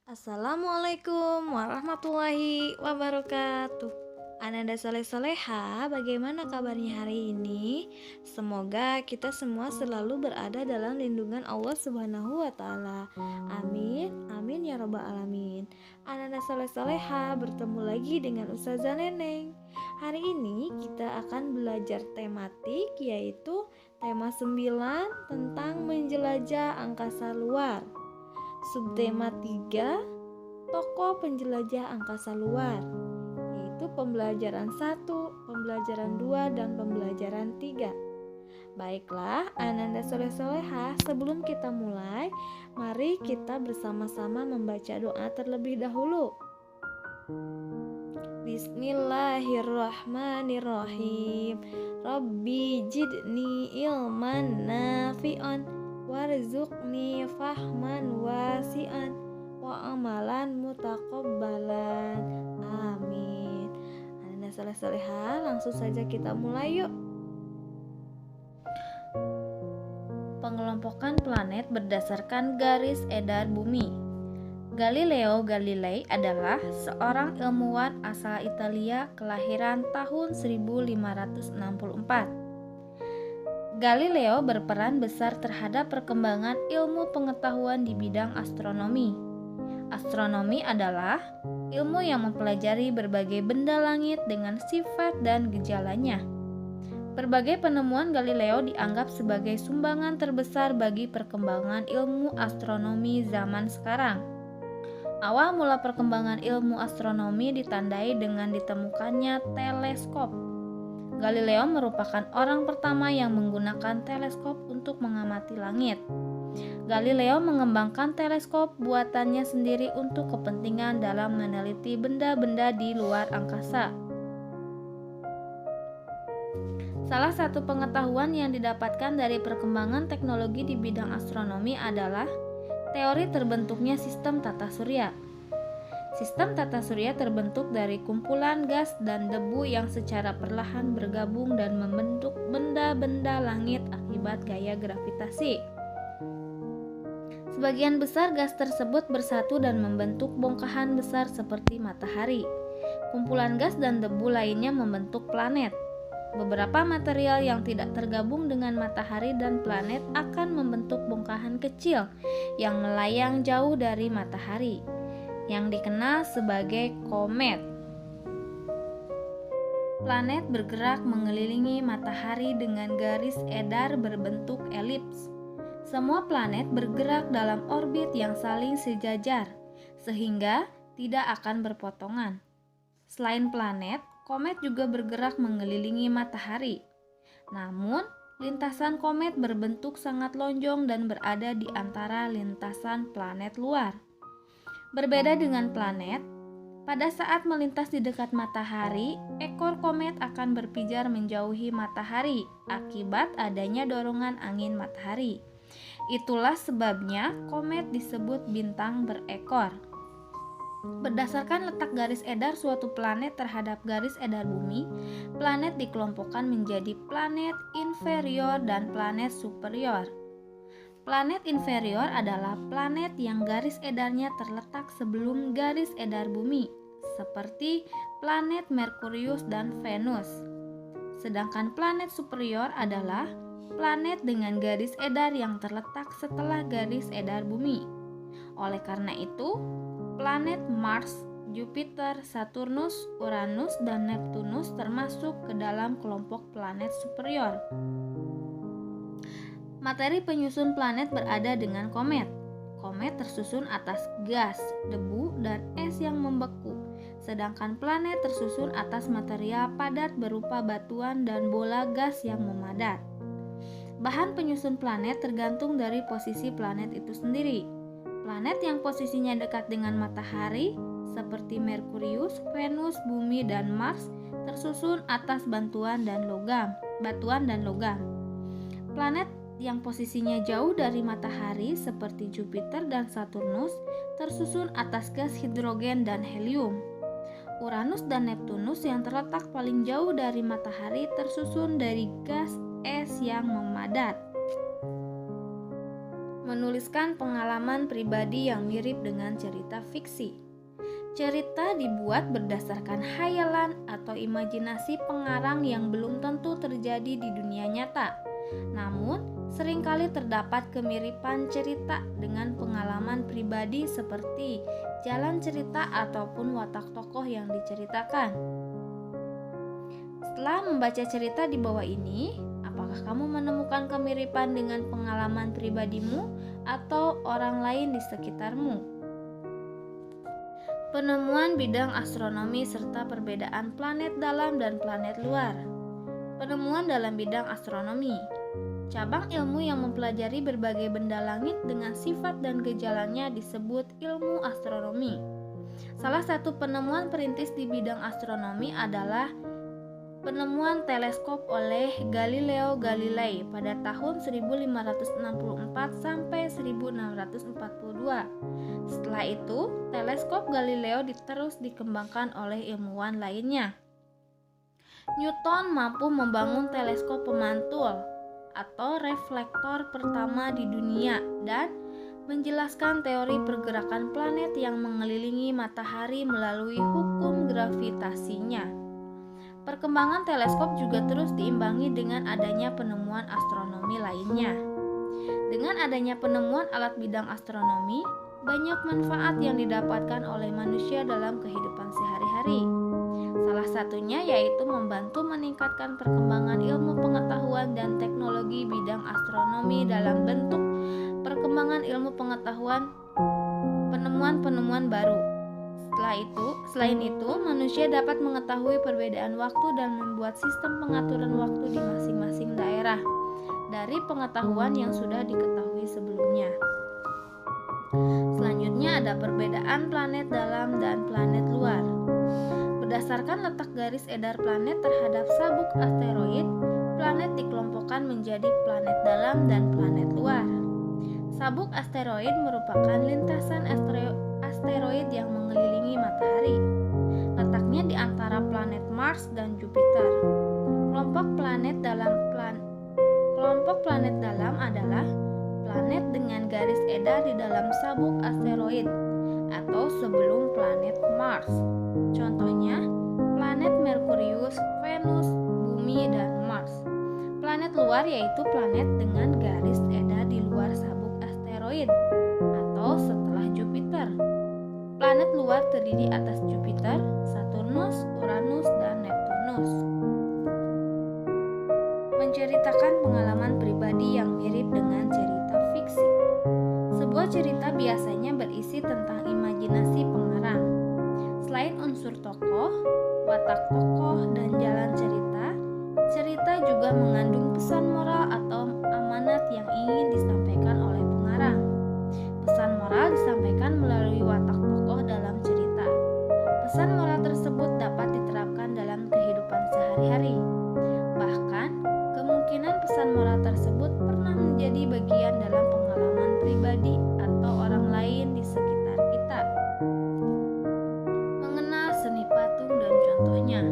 Assalamualaikum warahmatullahi wabarakatuh. Ananda Soleh-Soleha, bagaimana kabarnya hari ini? Semoga kita semua selalu berada dalam lindungan Allah Subhanahu wa Ta'ala. Amin, amin ya Rabbal 'Alamin. Ananda Soleh-Soleha bertemu lagi dengan Ustazah Neneng. Hari ini kita akan belajar tematik, yaitu tema 9 tentang menjelajah angkasa luar. Subtema 3, tokoh penjelajah angkasa luar, yaitu pembelajaran 1, pembelajaran 2, dan pembelajaran 3. Baiklah, Ananda Soleh-Soleha, sebelum kita mulai, mari kita bersama-sama membaca doa terlebih dahulu. Bismillahirrahmanirrahim. Rabbi jidni ilman nafi'an warzuqni fahman wasi'an wa amalan mutaqabbalan. Amin. Ananda Soleh-Soleha, langsung saja kita mulai yuk. Pengelompokan planet berdasarkan garis edar bumi. Galileo Galilei adalah seorang ilmuwan asal Italia kelahiran tahun 1564. Galileo berperan besar terhadap perkembangan ilmu pengetahuan di bidang astronomi. Astronomi adalah ilmu yang mempelajari berbagai benda langit dengan sifat dan gejalanya. Berbagai penemuan Galileo dianggap sebagai sumbangan terbesar bagi perkembangan ilmu astronomi zaman sekarang. Awal mula perkembangan ilmu astronomi ditandai dengan ditemukannya teleskop. Galileo merupakan orang pertama yang menggunakan teleskop untuk mengamati langit. Galileo mengembangkan teleskop buatannya sendiri untuk kepentingan dalam meneliti benda-benda di luar angkasa. Salah satu pengetahuan yang didapatkan dari perkembangan teknologi di bidang astronomi adalah teori terbentuknya sistem tata surya. Sistem tata surya terbentuk dari kumpulan gas dan debu yang secara perlahan bergabung dan membentuk benda-benda langit akibat gaya gravitasi. Sebagian besar gas tersebut bersatu dan membentuk bongkahan besar seperti matahari. Kumpulan gas dan debu lainnya membentuk planet. Beberapa material yang tidak tergabung dengan matahari dan planet akan membentuk bongkahan kecil yang melayang jauh dari matahari, yang dikenal sebagai komet. Planet bergerak mengelilingi matahari dengan garis edar berbentuk elips. Semua planet bergerak dalam orbit yang saling sejajar, sehingga tidak akan berpotongan. Selain planet, komet juga bergerak mengelilingi matahari. Namun, lintasan komet berbentuk sangat lonjong dan berada di antara lintasan planet luar. Berbeda dengan planet, pada saat melintas di dekat matahari, ekor komet akan berpijar menjauhi matahari akibat adanya dorongan angin matahari. Itulah sebabnya komet disebut bintang berekor. Berdasarkan letak garis edar suatu planet terhadap garis edar bumi, planet dikelompokkan menjadi planet inferior dan planet superior. Planet inferior adalah planet yang garis edarnya terletak sebelum garis edar bumi, seperti planet Merkurius dan Venus. Sedangkan planet superior adalah planet dengan garis edar yang terletak setelah garis edar bumi. Oleh karena itu, planet Mars, Jupiter, Saturnus, Uranus, dan Neptunus termasuk ke dalam kelompok planet superior. Materi penyusun planet berada dengan komet. Komet tersusun atas gas, debu, dan es yang membeku, sedangkan planet tersusun atas material padat berupa batuan dan bola gas yang memadat. Bahan penyusun planet tergantung dari posisi planet itu sendiri. Planet yang posisinya dekat dengan matahari, seperti Merkurius, Venus, Bumi, dan Mars, tersusun atas batuan dan logam. Planet yang posisinya jauh dari matahari, seperti Jupiter dan Saturnus, tersusun atas gas hidrogen dan helium. Uranus dan Neptunus yang terletak paling jauh dari matahari tersusun dari gas es yang memadat. menuliskan pengalaman pribadi yang mirip dengan cerita fiksi. Cerita dibuat berdasarkan khayalan atau imajinasi pengarang yang belum tentu terjadi di dunia nyata. Namun, seringkali terdapat kemiripan cerita dengan pengalaman pribadi seperti jalan cerita ataupun watak tokoh yang diceritakan. Setelah membaca cerita di bawah ini, apakah kamu menemukan kemiripan dengan pengalaman pribadimu atau orang lain di sekitarmu? Penemuan bidang astronomi serta perbedaan planet dalam dan planet luar. Penemuan dalam bidang astronomi. Cabang ilmu yang mempelajari berbagai benda langit dengan sifat dan gejalanya disebut ilmu astronomi. Salah satu penemuan perintis di bidang astronomi adalah penemuan teleskop oleh Galileo Galilei pada tahun 1564 sampai 1642. Setelah itu, teleskop Galileo terus dikembangkan oleh ilmuwan lainnya. Newton mampu membangun teleskop pemantul atau reflektor pertama di dunia dan menjelaskan teori pergerakan planet yang mengelilingi matahari melalui hukum gravitasinya. Perkembangan teleskop juga terus diimbangi dengan adanya penemuan astronomi lainnya. Dengan adanya penemuan alat bidang astronomi, banyak manfaat yang didapatkan oleh manusia dalam kehidupan sehari-hari. Salah satunya yaitu membantu meningkatkan perkembangan ilmu pengetahuan dan teknologi bidang astronomi dalam bentuk perkembangan ilmu pengetahuan, penemuan-penemuan baru. Selain itu, manusia dapat mengetahui perbedaan waktu dan membuat sistem pengaturan waktu di masing-masing daerah dari pengetahuan yang sudah diketahui sebelumnya. Selanjutnya ada perbedaan planet dalam dan planet luar. Berdasarkan letak garis edar planet terhadap sabuk asteroid, planet dikelompokkan menjadi planet dalam dan planet luar. Sabuk asteroid merupakan lintasan asteroid yang mengelilingi matahari. Letaknya di antara planet Mars dan Jupiter. Kelompok planet dalam adalah planet dengan garis edar di dalam sabuk asteroid atau sebelum planet Mars. Contohnya, planet Merkurius, Venus, Bumi, dan Mars. Planet luar yaitu planet dengan garis edar di luar sabuk asteroid atau setelah Jupiter. Planet luar terdiri atas Jupiter, Saturnus, Uranus, dan Neptunus. Menceritakan pengalaman pribadi yang mirip dengan cerita fiksi. Sebuah cerita biasanya berisi tentang imajinasi pengarang. Selain unsur tokoh, watak tokoh, dan jalan cerita, cerita juga mengandung pesan moral atau amanat yang ingin disampaikan oleh pengarang. Pesan moral disampaikan melalui watak tokoh dalam cerita. Pesan moral tersebut dapat diterapkan dalam kehidupan sehari-hari. Bahkan, kemungkinan pesan moral tersebut pernah menjadi bagian dalam pengalaman pribadi atau orang lain di sekitar kita. Mengenal seni patung dan contohnya.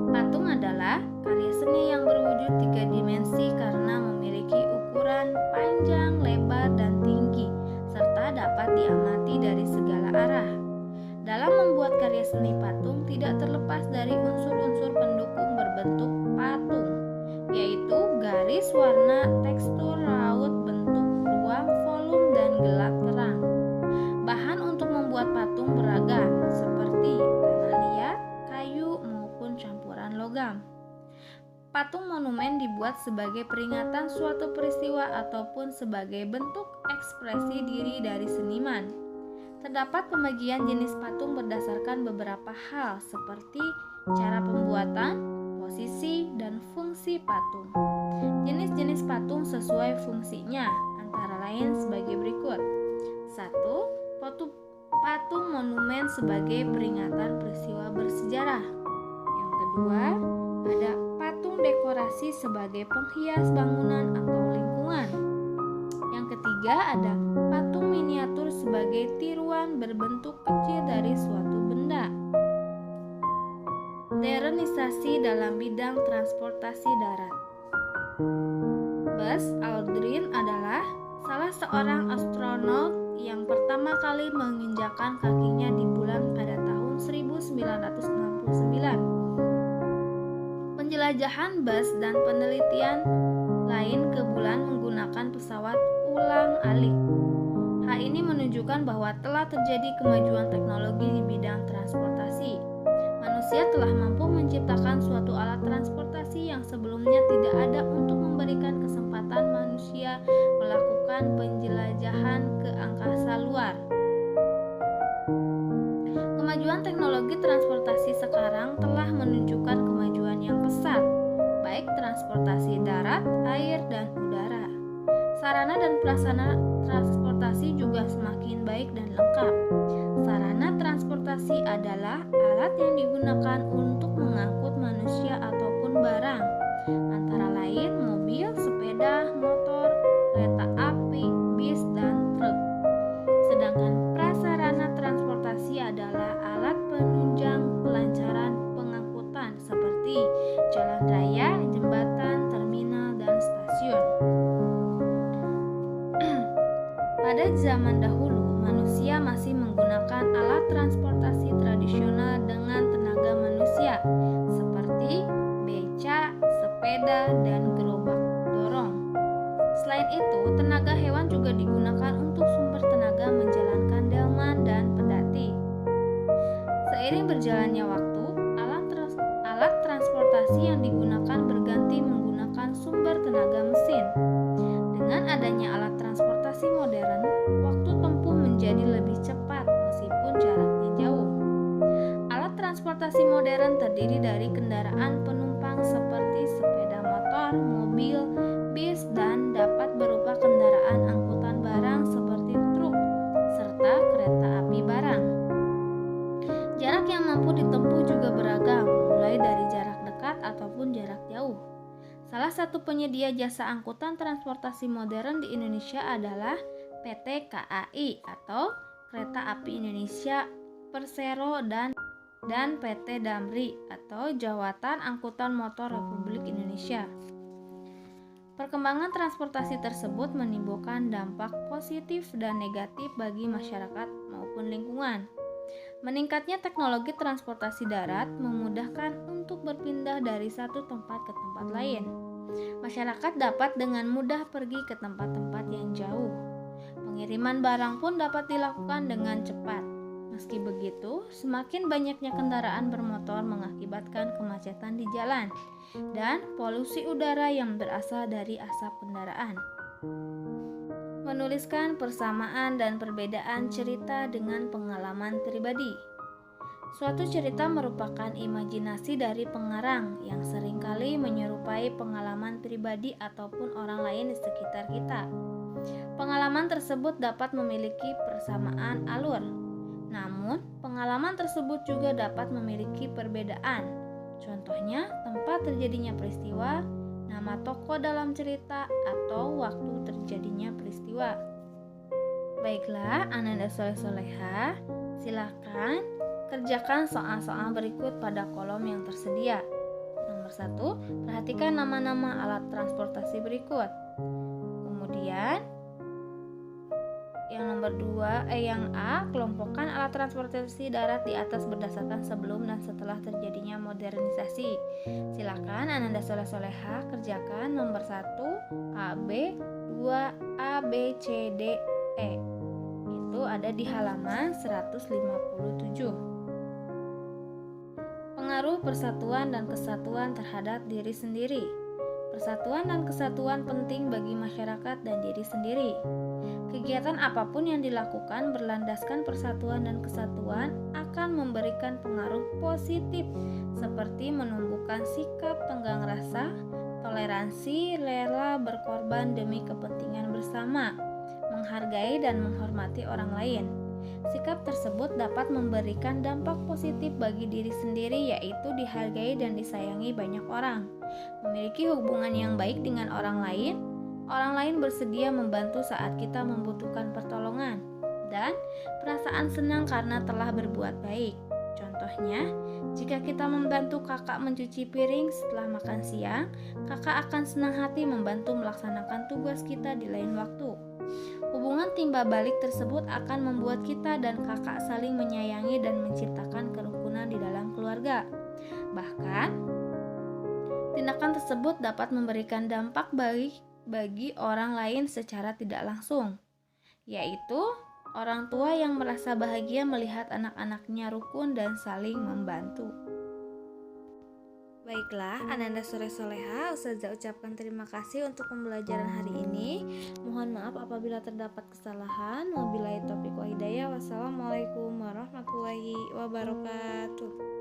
Patung adalah karya seni yang berwujud 3 dimensi karena memiliki ukuran panjang, lebar, dan tinggi, serta dapat diamati dari segala arah. Dalam membuat karya seni patung tidak terlepas dari unsur-unsur pendukung berbentuk patung, yaitu garis, warna, tekstur, raut, bentuk, ruang, volume, dan gelap terang. Bahan untuk membuat patung beragam, seperti tanah liat, kayu, maupun campuran logam. Patung monumen dibuat sebagai peringatan suatu peristiwa ataupun sebagai bentuk ekspresi diri dari seniman. Terdapat pembagian jenis patung berdasarkan beberapa hal seperti cara pembuatan, posisi, dan fungsi patung. Jenis-jenis patung sesuai fungsinya, antara lain sebagai berikut. 1. Patung monumen sebagai peringatan peristiwa bersejarah. Yang kedua, ada patung dekorasi sebagai penghias bangunan atau lingkungan. Yang ketiga, ada patung miniatur sebagai tiruan berbentuk kecil dari suatu benda. Modernisasi dalam bidang transportasi darat. Buzz Aldrin adalah salah seorang astronot yang pertama kali menginjakkan kakinya di bulan pada tahun 1969. Penjelajahan Buzz dan penelitian lain ke bulan menggunakan pesawat ulang-alik. Hal ini menunjukkan bahwa telah terjadi kemajuan teknologi di bidang transportasi. Manusia telah mampu menciptakan suatu alat transportasi yang sebelumnya tidak ada untuk memberikan kesempatan manusia melakukan penjelajahan ke angkasa luar. Kemajuan teknologi transportasi sekarang telah menunjukkan kemajuan yang pesat, baik transportasi darat, air, dan udara. Sarana dan prasarana transportasi juga semakin baik dan lengkap. Sarana transportasi adalah alat yang digunakan untuk mengangkut manusia ataupun barang, antara lain mobil, sepeda, motor, kereta api, bis, dan truk. Sedangkan prasarana transportasi adalah alat penunjang kelancaran pengangkutan seperti jalan raya, jembatan, terminal, dan stasiun. Pada zaman dahulu, manusia masih menggunakan alat transportasi tradisional dengan tenaga manusia seperti beca, sepeda, dan gerobak dorong. Selain itu, tenaga hewan juga digunakan untuk sumber tenaga menjalankan delman dan pedati. Seiring berjalannya waktu, alat transportasi yang digunakan berganti menggunakan sumber tenaga mesin. Dengan adanya alat transportasi modern, waktu tempuh menjadi lebih cepat meskipun jaraknya jauh. Alat transportasi modern terdiri dari kendaraan penumpang seperti sepeda motor, mobil, bis, dan dapat berupa kendaraan angkutan barang seperti truk serta kereta api barang. Jarak yang mampu ditempuh juga beragam, mulai dari jarak dekat ataupun jarak jauh. Salah satu penyedia jasa angkutan transportasi modern di Indonesia adalah PT KAI atau Kereta Api Indonesia Persero dan PT Damri atau Jawatan Angkutan Motor Republik Indonesia. Perkembangan transportasi tersebut menimbulkan dampak positif dan negatif bagi masyarakat maupun lingkungan. Meningkatnya teknologi transportasi darat memudahkan untuk berpindah dari satu tempat ke tempat lain. Masyarakat dapat dengan mudah pergi ke tempat-tempat yang jauh. Pengiriman barang pun dapat dilakukan dengan cepat. Meski begitu, semakin banyaknya kendaraan bermotor mengakibatkan kemacetan di jalan dan polusi udara yang berasal dari asap kendaraan. Menuliskan persamaan dan perbedaan cerita dengan pengalaman pribadi. Suatu cerita merupakan imajinasi dari pengarang yang seringkali menyerupai pengalaman pribadi ataupun orang lain di sekitar kita. Pengalaman tersebut dapat memiliki persamaan alur, namun pengalaman tersebut juga dapat memiliki perbedaan. Contohnya, tempat terjadinya peristiwa, nama tokoh dalam cerita, atau waktu terjadinya peristiwa. Baiklah, Ananda Soleh-Soleha, silakan kerjakan soal-soal berikut pada kolom yang tersedia. Nomor 1, perhatikan nama-nama alat transportasi berikut. Kemudian, yang A, kelompokkan alat transportasi darat di atas berdasarkan sebelum dan setelah terjadinya modernisasi. Silakan Ananda Soleh-Soleha kerjakan nomor 1, A, B, 2, A, B, C, D, E. Itu ada di halaman 157. Pengaruh persatuan dan kesatuan terhadap diri sendiri. Persatuan dan kesatuan penting bagi masyarakat dan diri sendiri. Kegiatan apapun yang dilakukan berlandaskan persatuan dan kesatuan akan memberikan pengaruh positif seperti menumbuhkan sikap tenggang rasa, toleransi, rela berkorban demi kepentingan bersama, menghargai dan menghormati orang lain. Sikap tersebut dapat memberikan dampak positif bagi diri sendiri, yaitu dihargai dan disayangi banyak orang, memiliki hubungan yang baik dengan orang lain bersedia membantu saat kita membutuhkan pertolongan, dan perasaan senang karena telah berbuat baik. Contohnya, jika kita membantu kakak mencuci piring setelah makan siang, kakak akan senang hati membantu melaksanakan tugas kita di lain waktu. Hubungan timbal balik tersebut akan membuat kita dan kakak saling menyayangi dan menciptakan kerukunan di dalam keluarga. Bahkan, tindakan tersebut dapat memberikan dampak bagi orang lain secara tidak langsung, yaitu orang tua yang merasa bahagia melihat anak-anaknya rukun dan saling membantu. Baiklah, Ananda Sore Soleha, Ustazah ucapkan terima kasih untuk pembelajaran hari ini. Mohon maaf apabila terdapat kesalahan. Wabillahi taufiq wa hidayah. Wassalamualaikum warahmatullahi wabarakatuh.